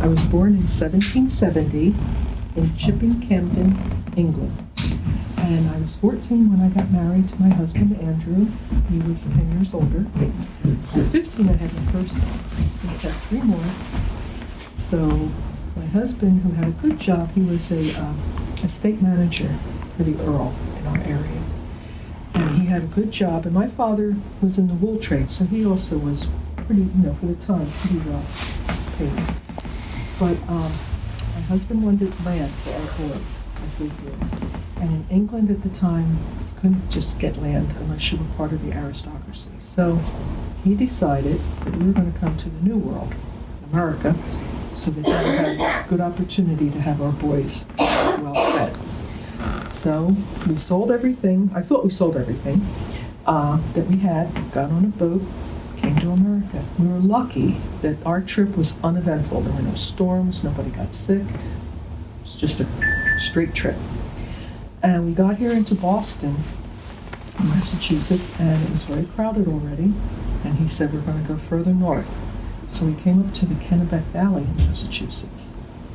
I was born in 1770 in Chipping Campden, England. And I was 14 when I got married to my husband, Andrew. He was 10 years older. At 15, I had my first son, since I had 3 more. So my husband, who had a good job, he was a estate manager for the Earl in our area. And he had a good job. And my father was in the wool trade, so he also was pretty, for the time, pretty well paid. But my husband wanted land for our boys as they grew. And in England at the time, you couldn't just get land unless you were part of the aristocracy. So he decided that we were going to come to the New World, America, so that we would have a good opportunity to have our boys well set. So we sold everything. I thought we sold everything that we had, got on a boat, came to America. We were lucky that our trip was uneventful. There were no storms, nobody got sick. It was just a straight trip. And we got here into Boston, Massachusetts, and it was very crowded already. And he said, we're going to go further north. So we came up to the Kennebec Valley in Massachusetts,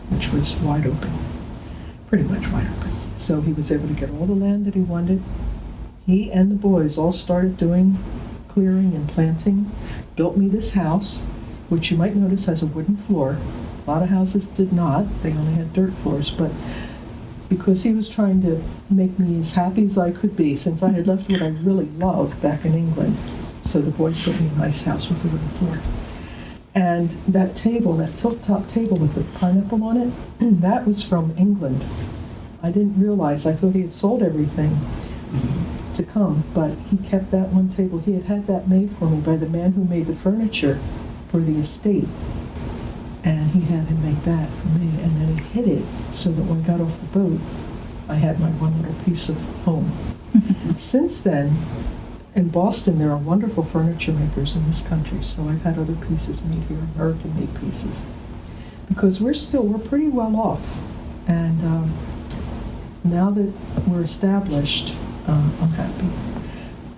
which was wide open, pretty much wide open. So he was able to get all the land that he wanted. He and the boys all started doing clearing and planting, built me this house, which you might notice has a wooden floor. A lot of houses did not. They only had dirt floors, but because he was trying to make me as happy as I could be, since I had left what I really loved back in England. So the boys built me a nice house with a wooden floor. And that table, that tilt-top table with the pineapple on it, that was from England. I didn't realize, I thought he had sold everything to come, but he kept that one table. He had had that made for me by the man who made the furniture for the estate. And he had him make that for me, and then he hid it so that when we got off the boat, I had my one little piece of home. Since then, in Boston, there are wonderful furniture makers in this country, so I've had other pieces made here, American-made pieces. Because we're pretty well off, and now that we're established, I'm happy.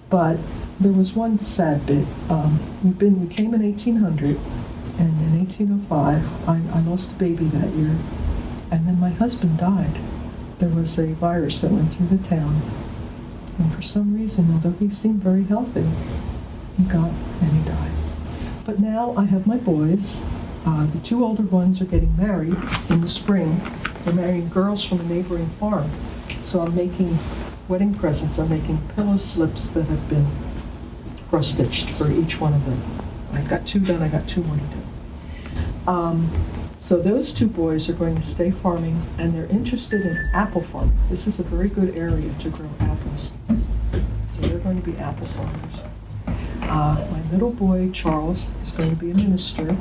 But there was one sad bit. We came in 1800, and in 1805, I lost a baby that year, and then my husband died. There was a virus that went through the town, and for some reason, although he seemed very healthy, he died. But now I have my boys. The 2 older ones are getting married in the spring. They're marrying girls from a neighboring farm. So I'm making wedding presents. I'm making pillow slips that have been cross-stitched for each one of them. I've got 2 done. I got 2 more to do. So those 2 boys are going to stay farming, and they're interested in apple farming. This is a very good area to grow apples. So they're going to be apple farmers. My middle boy, Charles, is going to be a minister,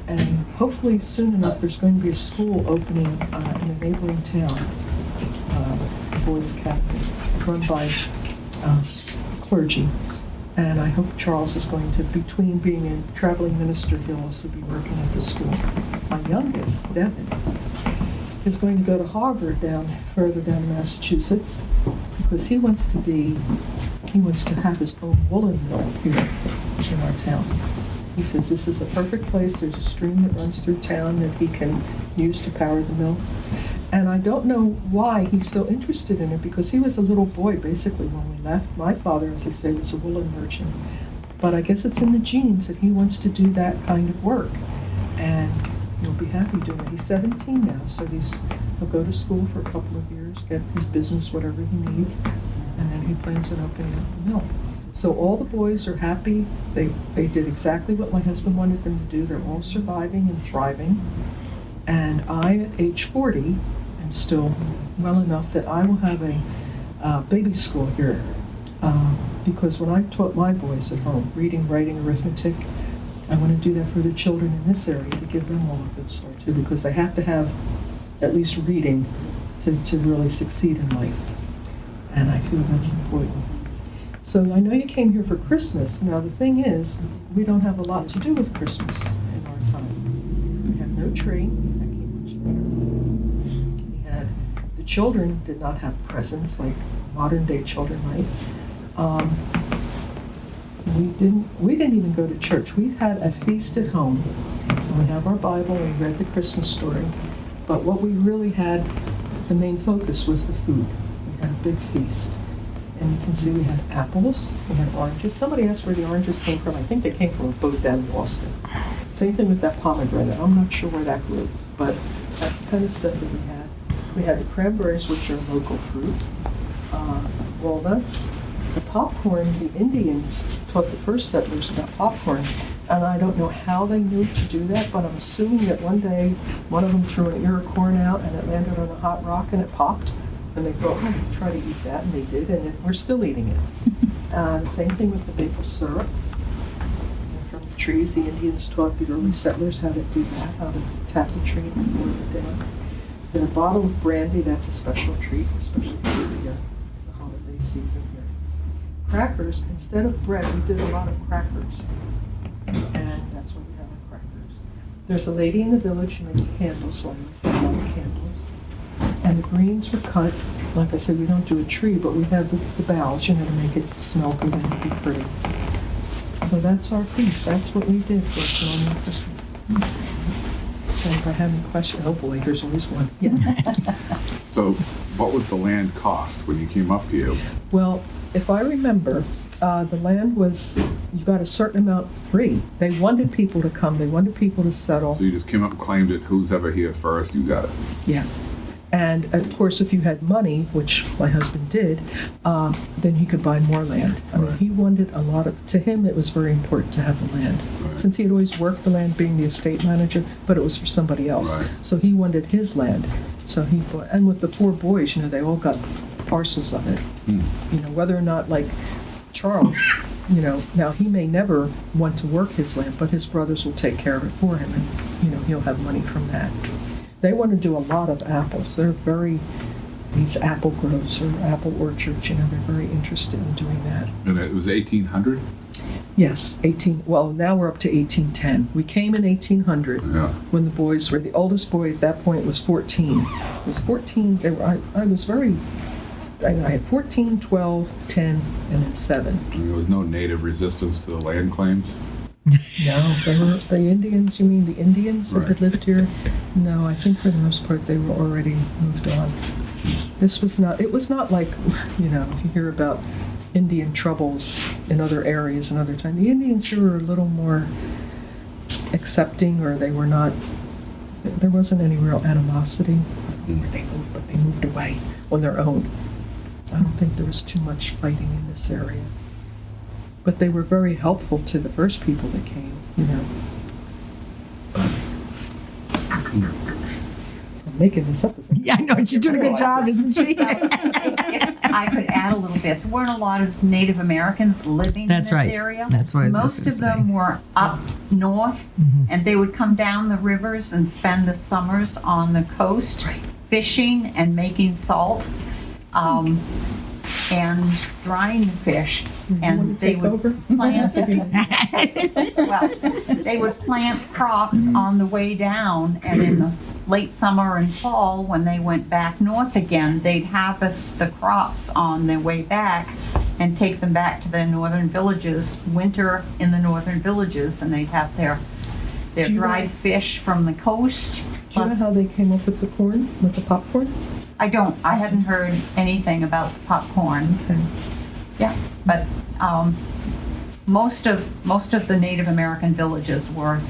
and hopefully soon enough there's going to be a school opening in a neighboring town, Boys Academy, run by clergy. And I hope Charles is going to, between being a traveling minister, he'll also be working at the school. My youngest, Devin, is going to go to Harvard further down in Massachusetts, because he wants to have his own woolen mill here in our town. He says this is a perfect place. There's a stream that runs through town that he can use to power the mill. And I don't know why he's so interested in it, because he was a little boy basically when we left. My father, as I say, was a woolen merchant. But I guess it's in the genes that he wants to do that kind of work. And he'll be happy doing it. He's 17 now, so he'll go to school for a couple of years, get his business, whatever he needs, and then he plans on opening up the mill. So all the boys are happy. They did exactly what my husband wanted them to do. They're all surviving and thriving. And I, at age 40, am still well enough that I will have a baby school here. Because when I taught my boys at home, reading, writing, arithmetic, I want to do that for the children in this area to give them all a good start too, because they have to have at least reading to really succeed in life. And I feel that's important. So I know you came here for Christmas. Now the thing is, we don't have a lot to do with Christmas in our time. We have no tree. That came much later. The children did not have presents like modern day children might. We didn't even go to church. We had a feast at home And we have our Bible, and we read the Christmas story. But what we really had, the main focus was the food. We had a big feast. And you can see we had apples, we had oranges. Somebody asked where the oranges came from. I think they came from a boat down in Boston. Same thing with that pomegranate. I'm not sure where that grew, but that's the kind of stuff that we had. We had the cranberries, which are local fruit, walnuts, the popcorn. The Indians taught the first settlers about popcorn, and I don't know how they knew to do that, but I'm assuming that one day one of them threw an ear of corn out and it landed on a hot rock and it popped. And they thought, oh, we'll try to eat that, and they did, and we're still eating it. Same thing with the maple syrup. From the trees, the Indians taught the early settlers how to do that, how to tap the tree and boil it down. Then a bottle of brandy, that's a special treat, especially for the holiday season here. Crackers, instead of bread, we did a lot of crackers. And that's what we have with crackers. There's a lady in the village who makes candles, so I always have a lot of candles. And the greens were cut. Like I said, we don't do a tree, but we have the boughs, to make it smell good and be pretty. So that's our feast. That's what we did for Colonial Christmas. And if I have any questions, oh boy, there's always one. Yes. So what was the land cost when you came up here? Well, if I remember, the land was, you got a certain amount free. They wanted people to come. They wanted people to settle. So you just came up and claimed it. Who's ever here first, you got it. Yeah. And of course, if you had money, which my husband did, then he could buy more land. I mean, he wanted a lot of, to him, it was very important to have the land. Right. Since he had always worked the land being the estate manager, but it was for somebody else. Right. So he wanted his land. So he bought, and with the 4 boys, they all got parcels of it. Whether or not, like Charles, now he may never want to work his land, but his brothers will take care of it for him, and, he'll have money from that. They want to do a lot of apples. These apple groves or apple orchards, they're very interested in doing that. And it was 1800? Yes, now we're up to 1810. We came in 1800 when the boys were, the oldest boy at that point was 14. He was 14, I had 14, 12, 10, and then 7. There was no native resistance to the land claims? No, they were the Indians. You mean the Indians that had lived here? No, I think for the most part they were already moved on. It was not like, if you hear about Indian troubles in other areas and other times, the Indians here were a little more accepting, or they were not, there wasn't any real animosity. They moved away on their own. I don't think there was too much fighting in this area. But they were very helpful to the first people that came, I'm making this up. Yeah, I know. She's doing a good job, isn't she? If I could add a little bit, there weren't a lot of Native Americans living in this area. That's what I was Most of them were up north, and they would come down the rivers and spend the summers on the coast, fishing and making salt. And drying the fish, and they would plant. They would plant crops on the way down, and in the late summer and fall, when they went back north again, they'd harvest the crops on their way back and take them back to their northern villages, winter in the northern villages, and they'd have their dried fish from the coast. Do you know how they came up with the corn, with the popcorn? I don't. I hadn't heard anything about the popcorn. Okay. Yeah, but most of the Native American villages were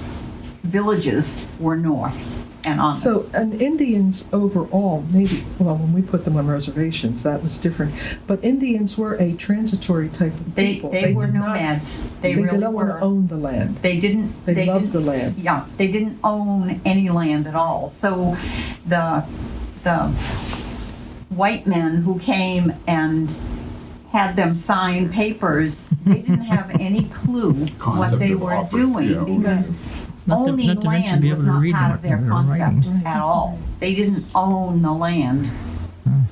north and on. So, and Indians overall, when we put them on reservations, that was different. But Indians were a transitory type of people. They were nomads. They really did not were. want to own the land. They didn't. They loved the land. Yeah, they didn't own any land at all. So the white men who came and had them sign papers, they didn't have any clue what they were doing, because owning land was not part of their concept at all. They didn't own the land.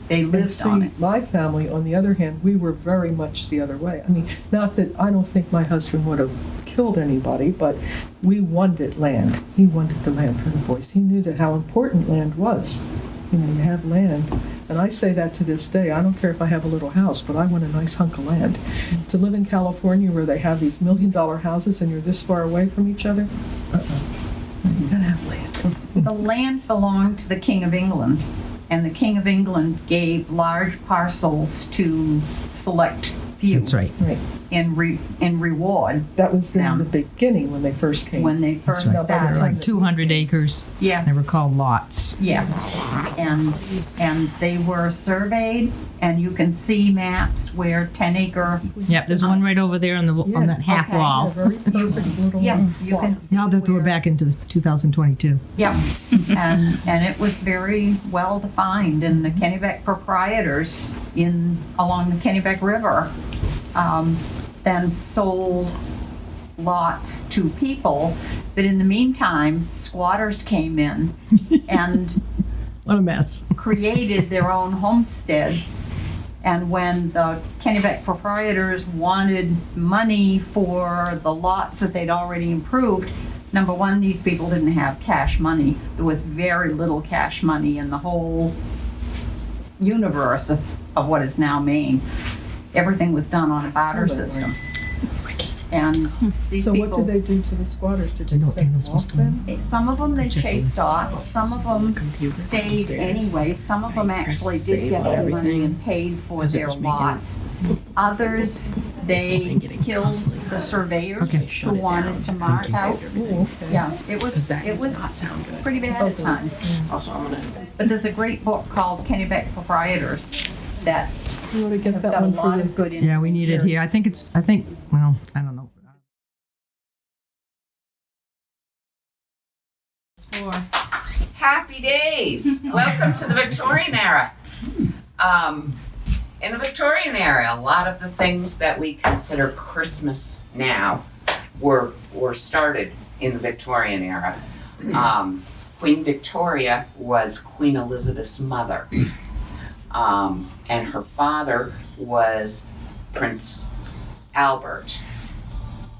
They lived on it. My family, on the other hand, we were very much the other way. I mean, not that I don't think my husband would have killed anybody, but we wanted land. He wanted the land for the boys. He knew that how important land was. You have land. And I say that to this day. I don't care if I have a little house, but I want a nice hunk of land. To live in California where they have these $1 million houses and you're this far away from each other, The land belonged to the King of England, and the King of England gave large parcels to select few. That's right. Right. In reward That was in Yeah. the beginning when they first came. when they That's first right. By the started. time Like 200 acres. Yes. They were called lots. Yes, and they were surveyed, and you can see maps where 10-acre. Yep, there's one right over there on the on that half okay. wall. A very perfect little Yeah, you plot. can see Now that we're where- back into 2022. Yep, and it was very well defined, and the Kennebec proprietors along the Kennebec River then sold lots to people, but in the meantime, squatters came in and What a mess. created their own homesteads. And when the Kennebec proprietors wanted money for the lots that they'd already improved, number one, these people didn't have cash money. There was very little cash money in the whole universe of what is now Maine. Everything was done on a barter Totally. system. And these So what people, did they do to the squatters? Did They they know send what them they were off supposed to then? some of them they Check chased this. off, some of them stayed anyway, some of them actually did get their money and paid for their lots. Others, they killed the surveyors Okay. who wanted to mark out. Oh, okay. Yes, it was pretty bad at times. But there's a great book called Kennebec Proprietors that You want to get has that got a one for lot you? of good information. Yeah, we need it here. I think, well, I don't know. Happy days! Welcome to the Victorian era. In the Victorian era, a lot of the things that we consider Christmas now were started in the Victorian era. Queen Victoria was Queen Elizabeth's mother, and her father was Prince Albert.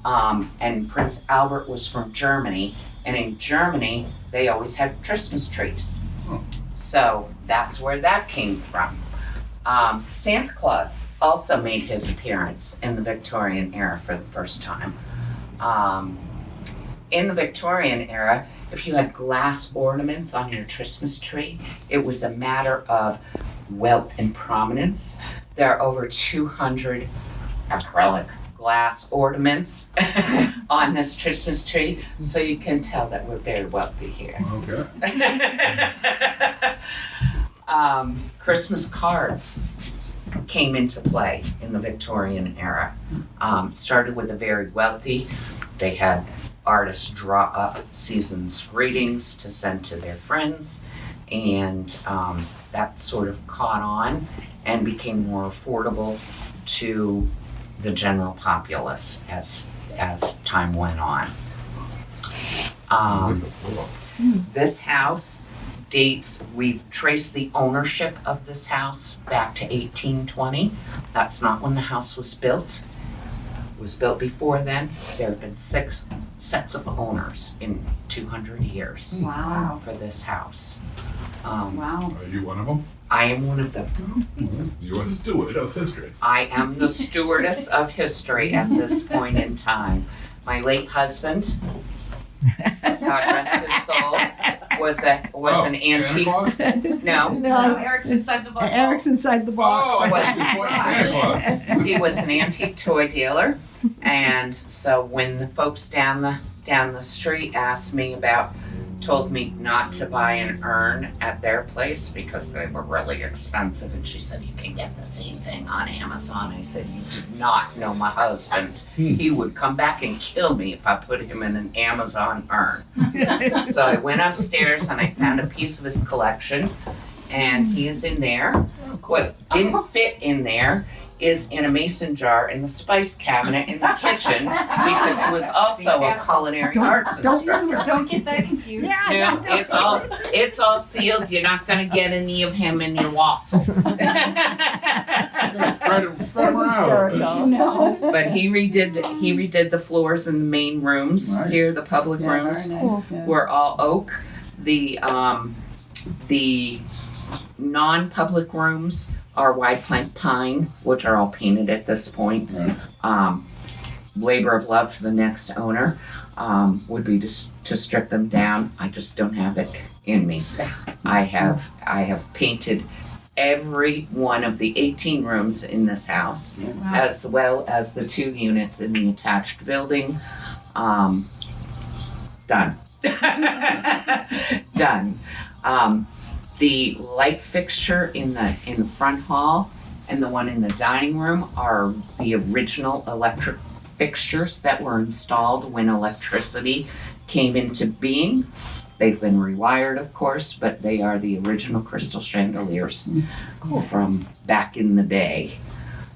And Prince Albert was from Germany, and in Germany they always had Christmas trees. So that's where that came from. Santa Claus also made his appearance in the Victorian era for the first time. In the Victorian era, if you had glass ornaments on your Christmas tree, it was a matter of wealth and prominence. There are over 200 acrylic glass ornaments on this Christmas tree, so you can tell that we're very wealthy here. Okay. Christmas cards came into play in the Victorian era. Started with the very wealthy. They had artists draw up season's greetings to send to their friends, and that sort of caught on and became more affordable to the general populace as time went on. This house dates, we've traced the ownership of this house back to 1820. That's not when the house was built. It was built before then. There have been 6 sets of owners in 200 years Wow, for this house. wow. Are you one of them? I am one of them. You're a steward of history. I am the stewardess of history at this point in time. My late husband, God rest his soul, was an antique. Santa Claus? No, No, Eric's inside the box. Eric's inside the box. Oh, I Was- thought Santa Claus. He was an antique toy dealer, and so when the folks down the street told me not to buy an urn at their place because they were really expensive, and she said, you can get the same thing on Amazon. I said, you do not know my husband. He would come back and kill me if I put him in an Amazon urn. So I went upstairs and I found a piece of his collection, and he is in there. What didn't fit in there is in a mason jar in the spice cabinet in the kitchen, because he was also a culinary arts instructor. Don't get that confused. No, it's all sealed. You're not gonna get any of him in your wassail. Spread them around. No. But he redid the floors in the main rooms. Nice. Here, the public rooms were all oak. The non-public rooms are wide plank pine, which are all painted at this point. Right. Labor of love for the next owner would be to strip them down. I just don't have it in me. I have painted every one of the 18 rooms in this house, as well as the 2 units in the attached building. Done. Done. The light fixture in the front hall and the one in the dining room are the original electric fixtures that were installed when electricity came into being. They've been rewired, of course, but they are the original crystal chandeliers from back in the day.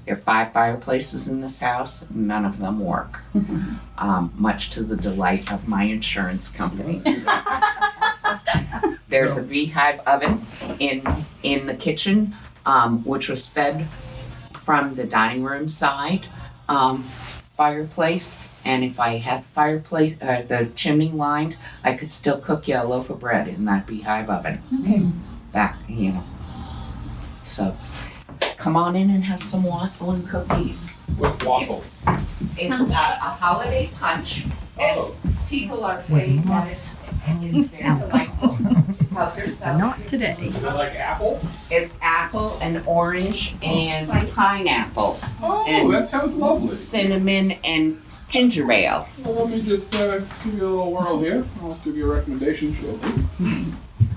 There are 5 fireplaces in this house. None of them work, much to the delight of my insurance company. There's a beehive oven in the kitchen, which was fed from the dining room side fireplace. And if I had the chimney lined, I could still cook you a loaf of bread in that beehive oven. Okay. Back, So, come on in and have some wassail and cookies. What's wassail? It's a holiday punch, and people are saying that it's very delightful. Help yourself. Not today. Is it like apple? It's apple and orange and pineapple, Oh, And- that sounds lovely. cinnamon and ginger ale. Well, let me just give you a little whirl here. I'll give you a recommendation shortly.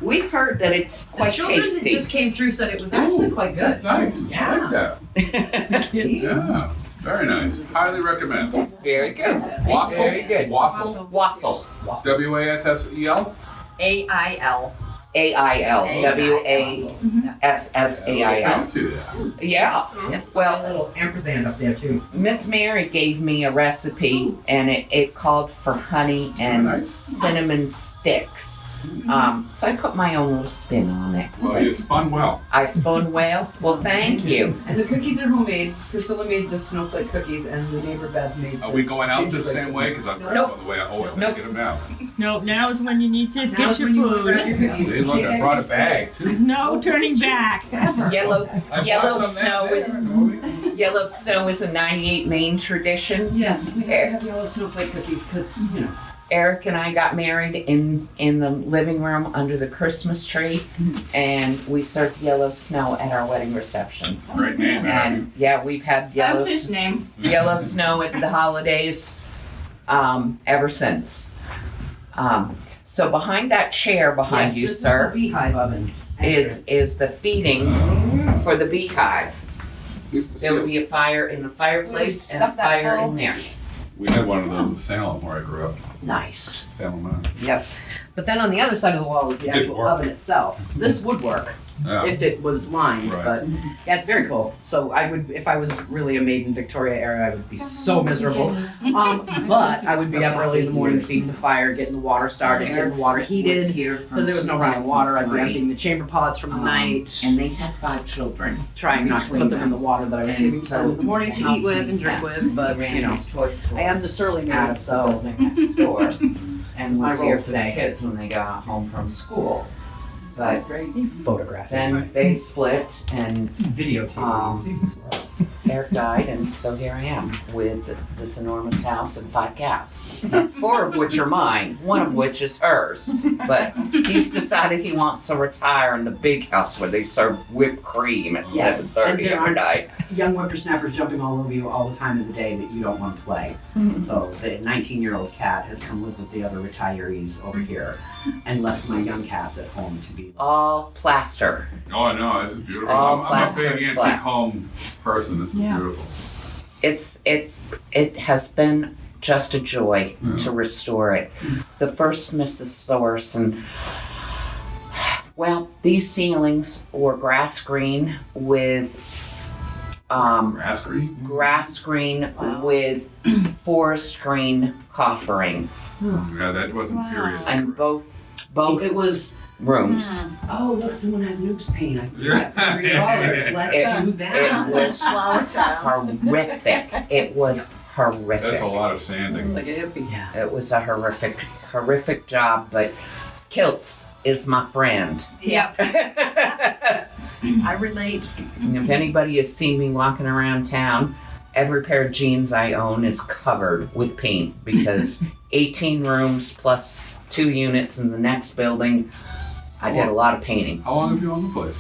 We've heard that it's quite children that tasty. just came through said it was actually quite good. That's nice. I Yeah. like that. Yeah, very nice. Highly recommend. Very good. Wassail? Very good. Wassail? Wassail. W-A-S-S-E-L? AIL. AIL. WASSAIL. Fancy that. Yeah. A Well, little ampersand up there too. Miss Mary gave me a recipe, and it called for honey and Nice. cinnamon sticks. So I put my own little spin on it. Well, you spun well. I spun well. Well, thank you. And the cookies are homemade. Priscilla made the snowflake cookies, and the neighbor Beth made. Are we going out the same way? Because I'm Nope. on the way. Oh, I Nope. get them out. No, now is when you need to Now get is your when you food. grab your cookies. See, look, I brought a bag too. There's no turning back. Yellow I Yellow bought some snow there. is Yellow snow is a '98 Maine tradition. Yes, we have to have yellow snowflake cookies because Eric and I got married in the living room under the Christmas tree, and we served yellow snow at our wedding reception. Great name, man. And yeah, we've had yellow name. yellow snow at the holidays ever since. So behind that chair behind you, sir, The beehive oven. is the feeding for the beehive. There would be a fire in the fireplace and a Stuff that fire full? in there. We had one of those in Salem where I grew up. Nice. Salem, Maine. Yep. But then on the other side of the wall is the It did actual work. oven itself. This would work Yeah. if it was lined, Right. but yeah, it's very cool. So I would, if I was really a maiden Victoria era, I would be so miserable. But I would be up early in the morning, feeding the fire, getting the water started, getting the water heated. Because there was no running water, I'd be emptying the chamber pots from the night, And they had 5 children. trying not to put them in the water that I was And giving so them in the morning to eat with and drink with. But I am the surly out man, of the so building next door, and My was role here for the today. kids when they got home from school. But you photograph then they split, and videotape. Eric died, and so here I am with this enormous house and 5 cats. 4 of which are mine, 1 of which is hers. But he's decided he wants to retire in the big house where they serve whipped cream at Yes, and 7:30 there every are- night. Young whippersnappers jumping all over you all the time of the day that you don't want to play. So the 19-year-old cat has come live with the other retirees over here and left my young cats at home to be. All plaster. Oh, no, this is beautiful. All I'm a plaster big and antique slab. home person. This is beautiful. It has been just a joy Yeah. to restore it. The first Mrs. Thorson, well, these ceilings were grass green with Grass green? grass green with forest green coffering, Yeah, that wasn't period. and both It was, rooms. oh, look, someone has an oops paint. I can do that for $3. It- Let's do that. It was horrific. It was horrific. That's a lot of sanding. Like a hippie. Yeah. It was a horrific job, but kilts is my friend. Yes. If I relate. anybody has seen me walking around town, every pair of jeans I own is covered with paint because 18 rooms plus 2 units in the next building, I did a lot of painting. How long have you owned the place?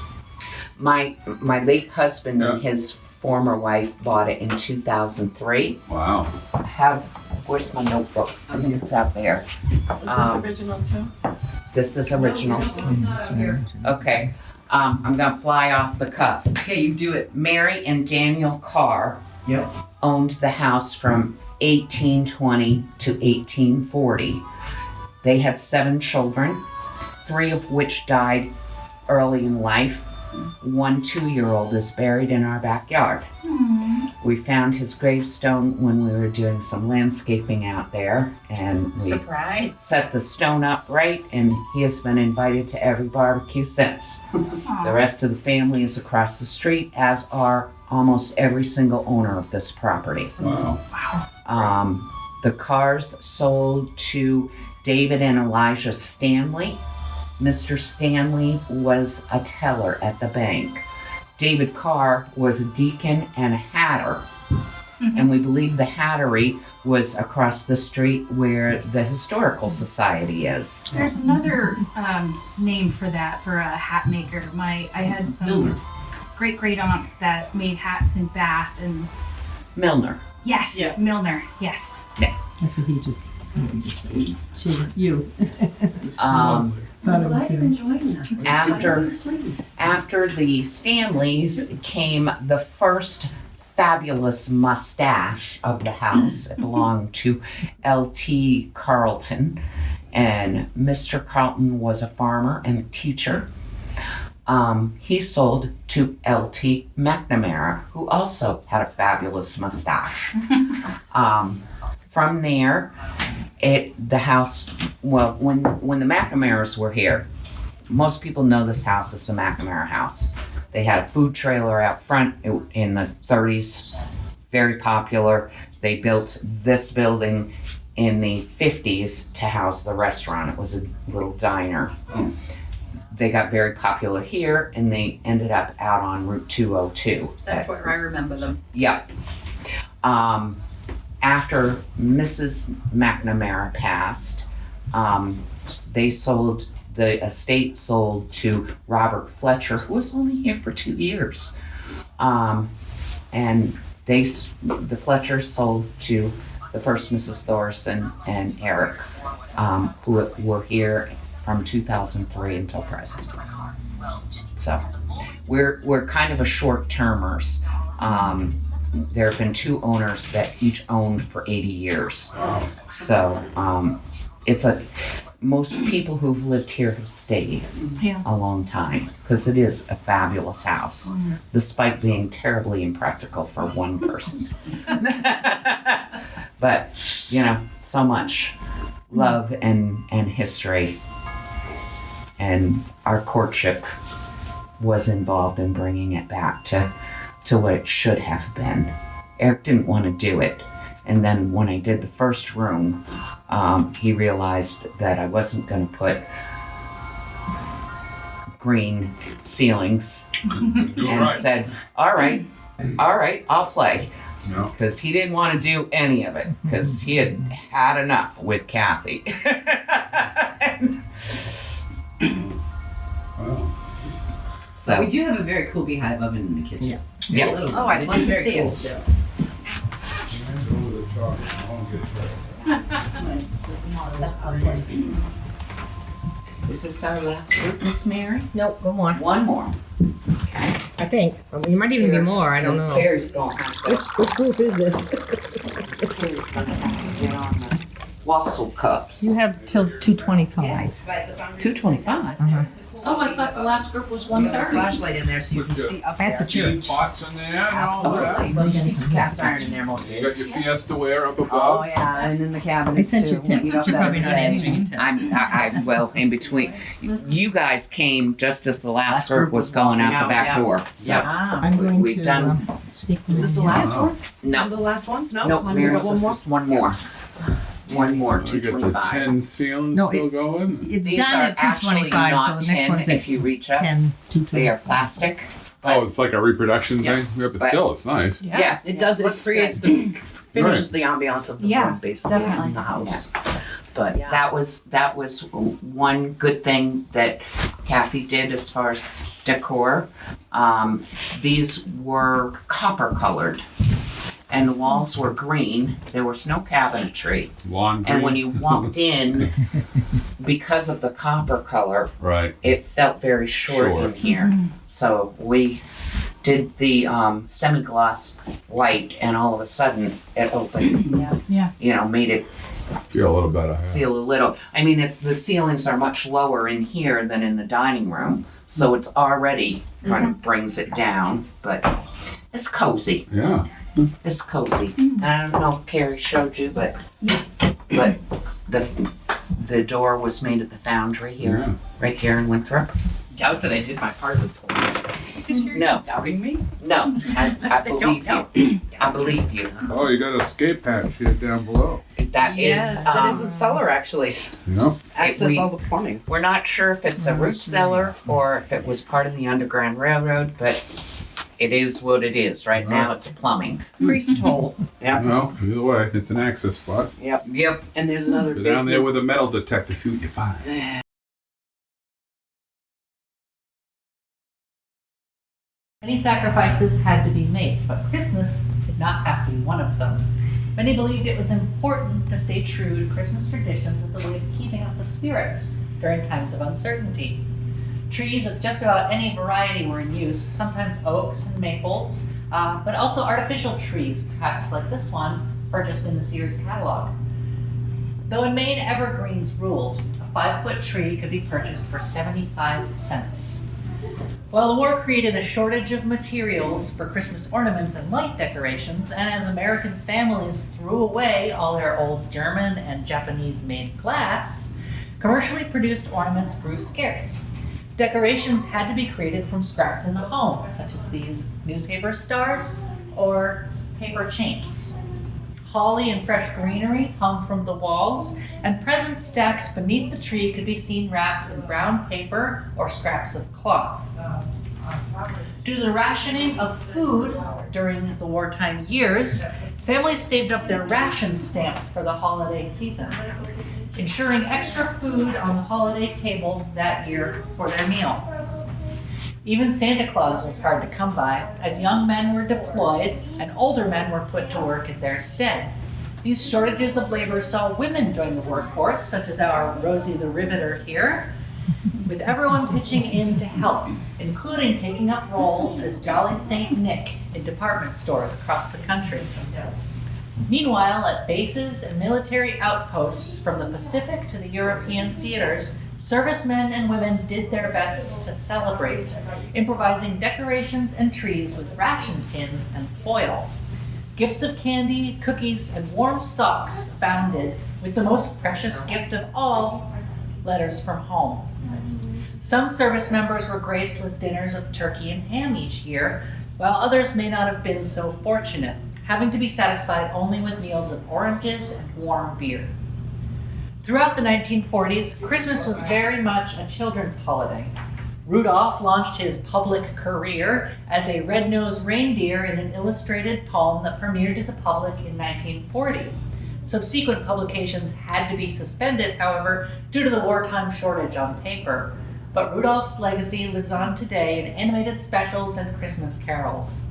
My late husband and Yeah. his former wife bought it in 2003. Wow. Where's my notebook? I think it's out there. Is this original too? This is original. Okay. I'm gonna fly off the cuff. Okay, you do it. Mary and Daniel Carr Yep. owned the house from 1820 to 1840. They had 7 children, 3 of which died early in life. 1 2-year-old is buried in our backyard. We found his gravestone when we were doing some landscaping out there, and we Surprise. set the stone up right, and he has been invited to every barbecue since. The rest of the family is across the street, as are almost every single owner of this property. Wow. The cars sold to David and Elijah Stanley. Mr. Stanley was a teller at the bank. David Carr was a deacon and a hatter. And we believe the hattery was across the street where the Historical Society is. There's another name for that, for a hat maker. I had some great aunts that made hats in Bath, and Milner. yes. Milner, yes. That's what he just said. You. Thought it was him. After the Stanleys came the first fabulous mustache of the house. It belonged to L.T. Carlton, and Mr. Carlton was a farmer and a teacher. He sold to L.T. McNamara, who also had a fabulous mustache. From there, the house, well, when the McNamaras were here, most people know this house as the McNamara house. They had a food trailer out front in the 30s, very popular. They built this building in the 50s to house the restaurant. It was a little diner. They got very popular here, and they ended up out on Route 202. That's where I remember them. Yep. After Mrs. McNamara passed, the estate sold to Robert Fletcher, who was only here for 2 years. And the Fletchers sold to the first Mrs. Thorson and Eric, who were here from 2003 until present. So we're kind of a short-termers. There have been 2 owners that each owned for 80 years. So most people who've lived here have stayed a long time, because it is a fabulous house, despite being terribly impractical for one person. But, so much love and history. And our courtship was involved in bringing it back to what it should have been. Eric didn't want to do it. And then when I did the first room, he realized that I wasn't going to put green ceilings and said, all right, I'll play. Because he didn't want to do any of it, because he had enough with Kathy. Wow. So we do have a very cool beehive oven in the kitchen. Yeah. Oh, I'd love to Very see cool. it. Is this our last group, Miss Mary? Nope, go on. One more. I think. You might even be more, I don't Miss know. Carrie's going to have to Which group is this? get on the Wassel cups. You have till 2:25. 225. Oh, I thought the last group was We have a 130. flashlight in there so you can see up At the there. church. Pots in there and all that. Absolutely. Keeps cast iron in there most You got days. your Fiesta ware up Oh above. yeah, and in the I cabinets sent too. you text, Eat but off you're that probably not every day. answering text. Well, in between. You guys came just as the last Last group group was was going out walking the out, back yeah. door. So, Ah. I'm going We've to done- sneak Is this the last one? Is no, it the last one? No. nope, We Mary's, got one this more. is one more. One more, We got the 225. 10 ceilings No, still going. It's These done are at actually 2:25, not so the next 10 one's at if you reach up. 10, They are 2:25. plastic. Oh, it's like a reproduction Yeah. thing? Yeah, but But- still, it's nice. Yeah. It does. It Looks creates good. finishes the ambiance of the Yeah, room basically definitely. in the house. But yeah. That was one good thing that Kathy did as far as decor. These were copper colored, and the walls were green. There was no cabinetry. Lawn And when green. you walked in, because of the copper color, Right. it felt very short in here. So we did the semi-gloss white, and all of a sudden it opened. Yeah. You know, made it Feel a little better. Yeah. feel a little. I mean, the ceilings are much lower in here than in the dining room, so it's already kind of brings it down. But it's cozy. Yeah. It's cozy. And I don't know if Carrie showed you, but the door was made at the foundry here, Yeah. right here in Winthrop. Doubt that I did my part of the tour. No, Doubting me? no, I believe you. I believe you. Oh, you got an escape hatch here down below. That Yes, is, that is a cellar actually. Yep. Access we- all the plumbing. we're not sure if it's a root cellar or if it was part of the Underground Railroad, but it is what it is. Right now it's plumbing. Priest hole. Yeah. Well, either way, it's an access spot. Yep. And there's another Go down there basement. with a metal detector, see what you find. Many sacrifices had to be made, but Christmas did not have to be one of them. Many believed it was important to stay true to Christmas traditions as a way of keeping up the spirits during times of uncertainty. Trees of just about any variety were in use, sometimes oaks and maples, but also artificial trees, perhaps like this one, purchased in the Sears catalog. Though in Maine evergreens ruled, a 5-foot tree could be purchased for 75 cents. Well, the war created a shortage of materials for Christmas ornaments and light decorations, and as American families threw away all their old German and Japanese-made glass, commercially produced ornaments grew scarce. Decorations had to be created from scraps in the home, such as these newspaper stars or paper chains. Holly and fresh greenery hung from the walls, and presents stacked beneath the tree could be seen wrapped in brown paper or scraps of cloth. Due to the rationing of food during the wartime years, families saved up their ration stamps for the holiday season, ensuring extra food on the holiday table that year for their meal. Even Santa Claus was hard to come by, as young men were deployed and older men were put to work in their stead. These shortages of labor saw women join the workforce, such as our Rosie the Riveter here, with everyone pitching in to help, including taking up roles as Jolly Saint Nick in department stores across the country. Meanwhile, at bases and military outposts from the Pacific to the European theaters, servicemen and women did their best to celebrate, improvising decorations and trees with ration tins and foil. Gifts of candy, cookies, and warm socks abounded, with the most precious gift of all, letters from home. Some service members were graced with dinners of turkey and ham each year, while others may not have been so fortunate, having to be satisfied only with meals of oranges and warm beer. Throughout the 1940s, Christmas was very much a children's holiday. Rudolph launched his public career as a red-nosed reindeer in an illustrated poem that premiered to the public in 1940. Subsequent publications had to be suspended, however, due to the wartime shortage on paper. But Rudolph's legacy lives on today in animated specials and Christmas carols.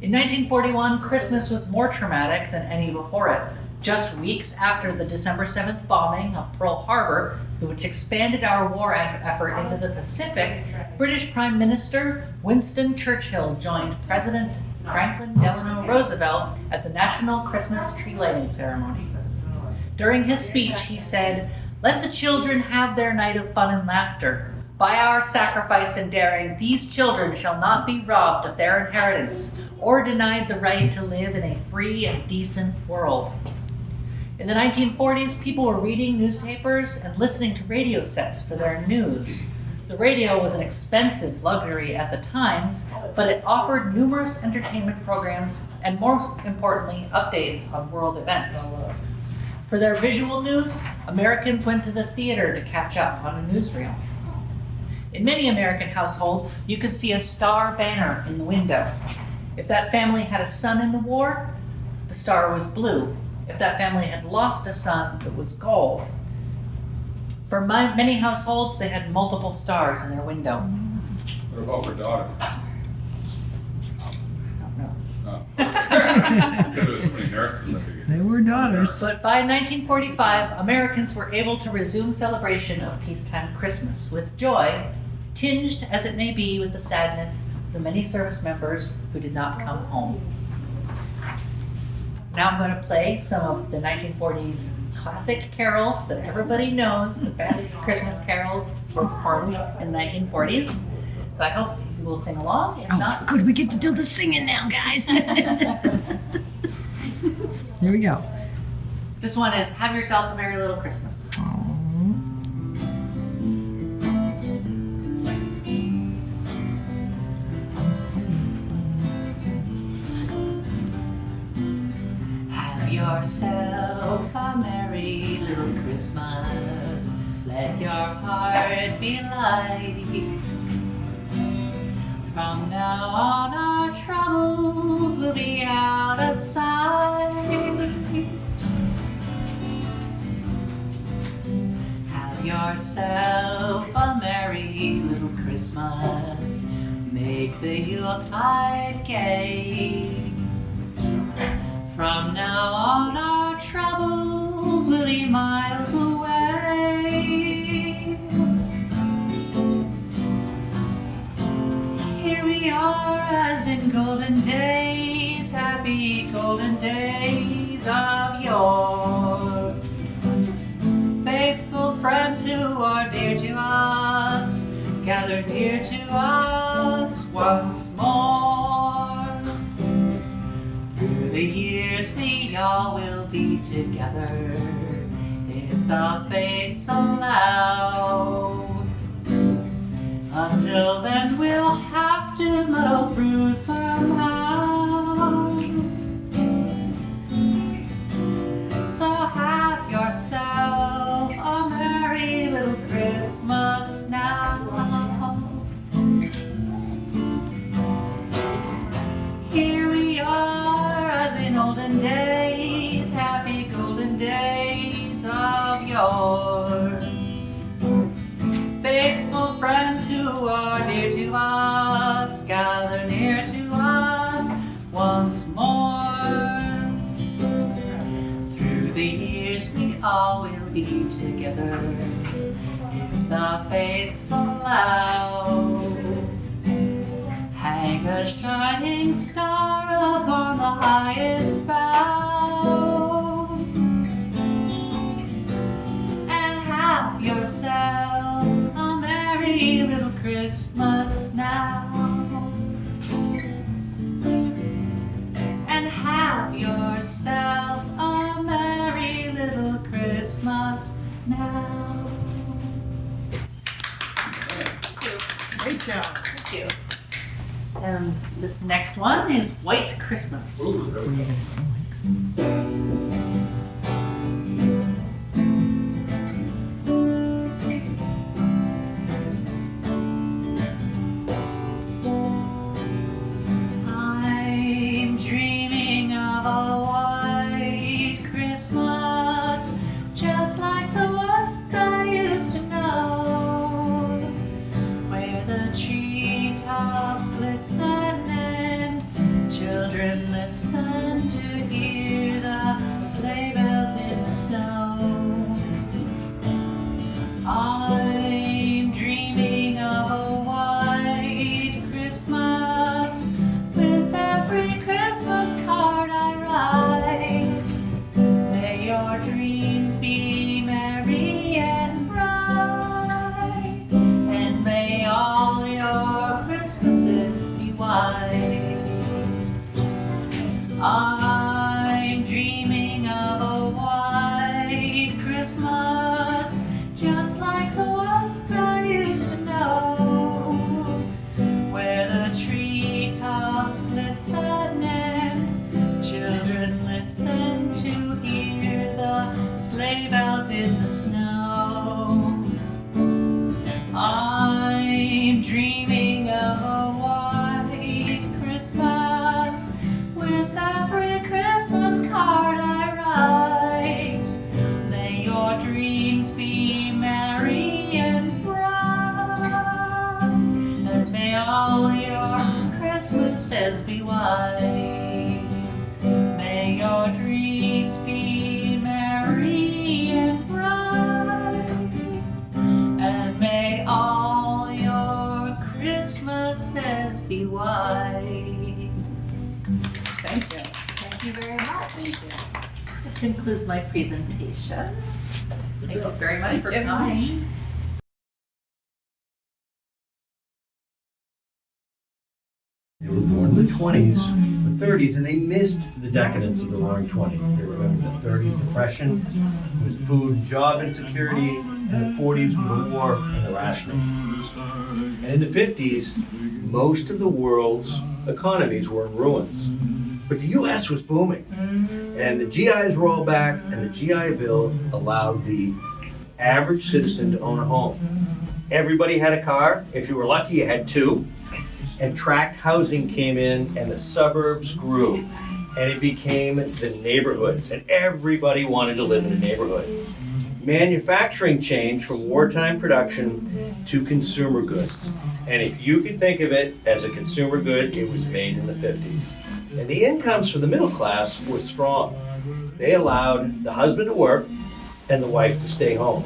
In 1941, Christmas was more traumatic than any before it. Just weeks after the December 7th bombing of Pearl Harbor, which expanded our war effort into the Pacific, British Prime Minister Winston Churchill joined President Franklin Delano Roosevelt at the National Christmas Tree Lighting Ceremony. During his speech, he said, "Let the children have their night of fun and laughter. By our sacrifice and daring, these children shall not be robbed of their inheritance or denied the right to live in a free and decent world." In the 1940s, people were reading newspapers and listening to radio sets for their news. The radio was an expensive luxury at the times, but it offered numerous entertainment programs and, more importantly, updates on world events. For their visual news, Americans went to the theater to catch up on a newsreel. In many American households, you could see a star banner in the window. If that family had a son in the war, the star was blue. If that family had lost a son, it was gold. For many households, they had multiple stars in their window. What about for daughter? I don't know. Oh. Because there was so many nurses, I figured. They were daughters. But by 1945, Americans were able to resume celebration of peacetime Christmas with joy, tinged as it may be with the sadness of the many service members who did not come home. Now I'm going to play some of the 1940s classic carols that everybody knows, the best Christmas carols were performed in the 1940s. So I hope you will sing along. If not, Good, we get to do the singing now, guys. Here we go. this one is Have Yourself a Merry Little Christmas. Have yourself a merry little Christmas. Let your heart be light. From now on, our troubles will be out of sight. Have yourself a merry little Christmas. Make the Yuletide gay. From now on, our troubles will be miles away. Here we are as in golden days, happy golden days of yore. Faithful friends who are dear to us, gather near to us once more. Through the years we all will be together, if the fates allow. Until then we'll have to muddle through somehow. So have yourself a merry little Christmas now. Here we are as in olden days, happy golden days of yore. Faithful friends who are dear to us, gather near to us once more. Through the years we all will be together, if the fates allow. Hang a shining star upon the highest bough, and have yourself a merry little Christmas now. And have yourself a merry little Christmas now. Great job. Thank you. And this next one is White Christmas. Ooh, that was I'm dreaming of a white Christmas, just like the ones I used to know, where the treetops glisten and children listen to hear the sleigh bells in the snow. I'm dreaming of a white Christmas, with every Christmas card I write. May your dreams be merry and bright, and may all your Christmases be white. I'm dreaming of a white Christmas, just like the ones I used to know, where the treetops glisten and children listen to hear the sleigh bells in the snow. I'm dreaming of a white Christmas, with every Christmas card I write. May your dreams be merry Christmas says be white. May your dreams be merry and bright, and may all your Christmases be white. Thank you. Thank you very much. This concludes my presentation. Thank you very much for coming. They were born in the 20s, the 30s, and they missed the decadence of the roaring 20s. They remembered the 30s depression with food and job insecurity, and the 40s with the war and the rationing. And in the 50s, most of the world's economies were in ruins. But the US was booming, and the GIs were all back, and the GI Bill allowed the average citizen to own a home. Everybody had a car. If you were lucky, you had two. And tract housing came in, and the suburbs grew, and it became the neighborhoods, and everybody wanted to live in a neighborhood. Manufacturing changed from wartime production to consumer goods. And if you could think of it as a consumer good, it was made in the 50s. And the incomes for the middle class were strong. They allowed the husband to work and the wife to stay home.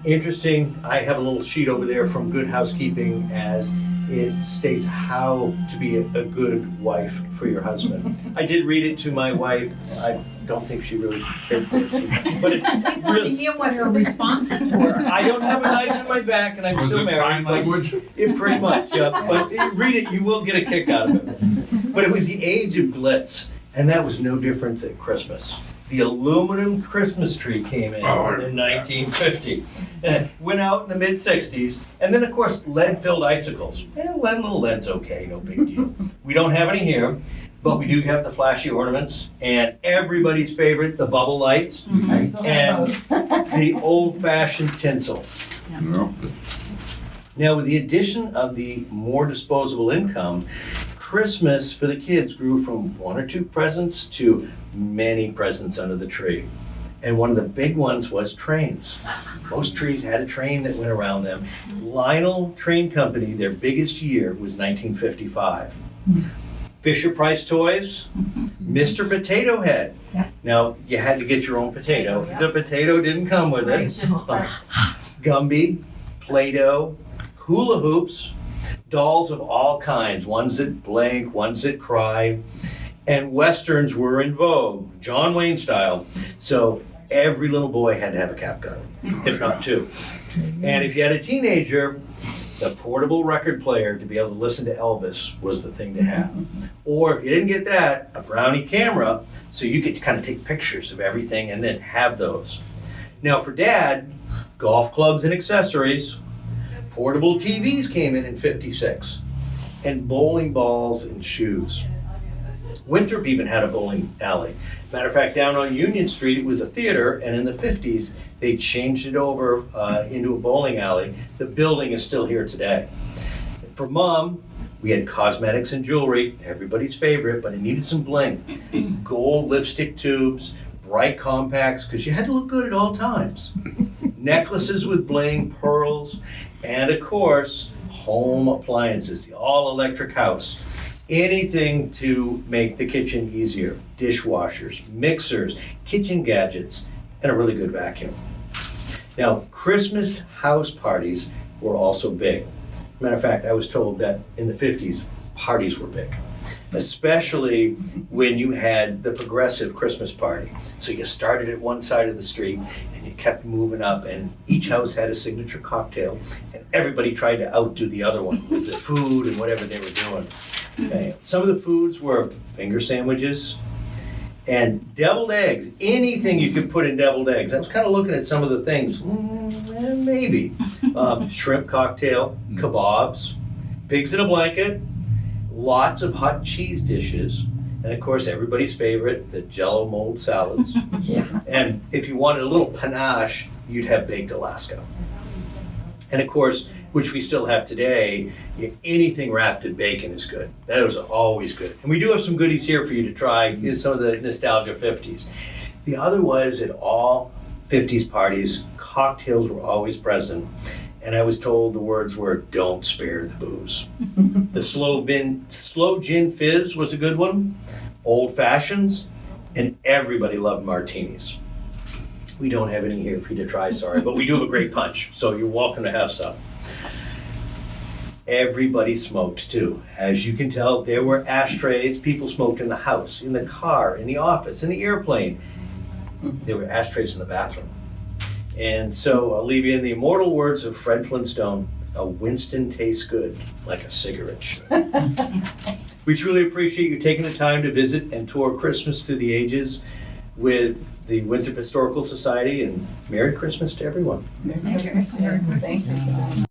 Interesting, I have a little sheet over there from Good Housekeeping as it states how to be a good wife for your husband. I did read it to my wife. I don't think she really cared for it too much. But We want to hear what her responses were. I don't have a knife in my back, and I'm Was still it married. sign language? Pretty much, yeah. But read it, you will get a kick out of it. But it was the age of glitz, and that was no different at Christmas. The aluminum Christmas tree came in 1950. And it went out in the mid-60s. And then, of course, lead-filled icicles. Little lead's okay, no big deal. We don't have any here, but we do have the flashy ornaments. And everybody's favorite, the bubble lights. I still have those. The old-fashioned tinsel. No. Now, with the addition of the more disposable income, Christmas for the kids grew from one or two presents to many presents under the tree. And one of the big ones was trains. Most trees had a train that went around them. Lionel Train Company, their biggest year was 1955. Fisher Price Toys, Mr. Potato Head. Yeah. Now, you had to get your own potato. Yeah. The potato didn't come with it. It's just parts. Gumby, Play-Doh, hula hoops, dolls of all kinds, ones that blink, ones that cry, and Westerns were in vogue, John Wayne style. So every little boy had to have a cap gun, if not two. And if you had a teenager, the portable record player to be able to listen to Elvis was the thing to have. Or if you didn't get that, a brownie camera, so you could kind of take pictures of everything and then have those. Now for Dad, golf clubs and accessories, portable TVs came in 56, and bowling balls and shoes. Winthrop even had a bowling alley. Matter of fact, down on Union Street, it was a theater, and in the 50s, they changed it over into a bowling alley. The building is still here today. For Mom, we had cosmetics and jewelry, everybody's favorite, but it needed some bling. Gold lipstick tubes, bright compacts, because you had to look good at all times. Necklaces with bling, pearls, and of course, home appliances, the all-electric house. Anything to make the kitchen easier. Dishwashers, mixers, kitchen gadgets, and a really good vacuum. Now, Christmas house parties were also big. Matter of fact, I was told that in the 50s, parties were big. Especially when you had the progressive Christmas party. So you started at one side of the street and you kept moving up, and each house had a signature cocktail, and everybody tried to outdo the other one with the food and whatever they were doing. Okay. Some of the foods were finger sandwiches and deviled eggs. Anything you could put in deviled eggs. I was kind of looking at some of the things. Maybe. Shrimp cocktail, kebabs, pigs in a blanket, lots of hot cheese dishes, and of course everybody's favorite, the Jell-O mold salads. And if you wanted a little panache, you'd have baked Alaska. And of course, which we still have today, anything wrapped in bacon is good. That was always good. And we do have some goodies here for you to try, some of the nostalgia 50s. The other was at all 50s parties, cocktails were always present. and I was told the words were, "Don't spare the booze." The slow gin fizz was a good one, old fashions, and everybody loved martinis. We don't have any here for you to try, sorry, but we do have a great punch, so you're welcome to have some. Everybody smoked too. As you can tell, there were ashtrays. People smoked in the house, in the car, in the office, in the airplane. There were ashtrays in the bathroom. And so I'll leave you in the immortal words of Fred Flintstone, "A Winston tastes good like a cigarette should." We truly appreciate you taking the time to visit and tour Christmas through the ages with the Winthrop Historical Society, and Merry Christmas to everyone. Merry Christmas. Thank you.